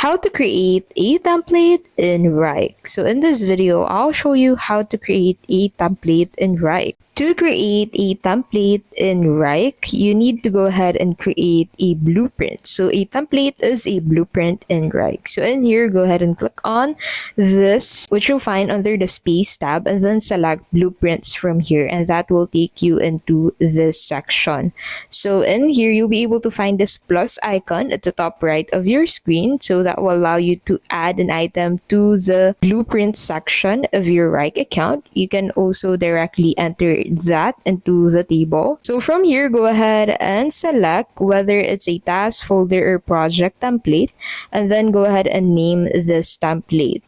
How to create a template in Wrike. So in this video, I'll show you how to create a template in Wrike. To create a template in Wrike, you need to go ahead and create a blueprint. So a template is a blueprint in Wrike. So in here, go ahead and click on this, which you'll find under the space tab, and then select blueprints from here, and that will take you into this section. So in here, you'll be able to find this plus icon at the top right of your screen. So that will allow you to add an item to the blueprint section of your Wrike account. You can also directly enter that into the table. So from here, go ahead and select whether it's a task, folder, or project template, and then go ahead and name this template.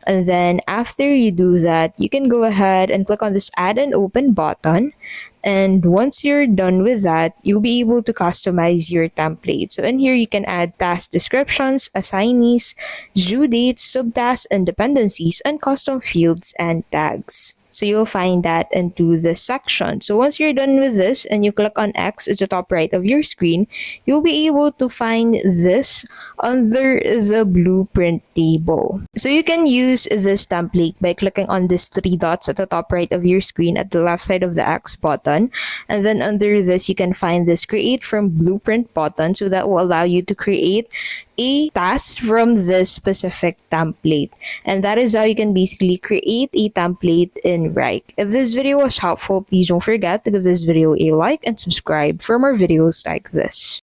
And then after you do that, you can go ahead and click on this add and open button. And once you're done with that, you'll be able to customize your template. So in here, you can add task descriptions, assignees, due dates, subtasks, and dependencies, and custom fields and tags. So you'll find that into this section. So once you're done with this and you click on X at the top right of your screen, you'll be able to find this under the blueprint table. So you can use this template by clicking on these three dots at the top right of your screen at the left side of the X button. And then under this, you can find this create from blueprint button. So that will allow you to create a task from this specific template. And that is how you can basically create a template in Wrike. If this video was helpful, please don't forget to give this video a like and subscribe for more videos like this.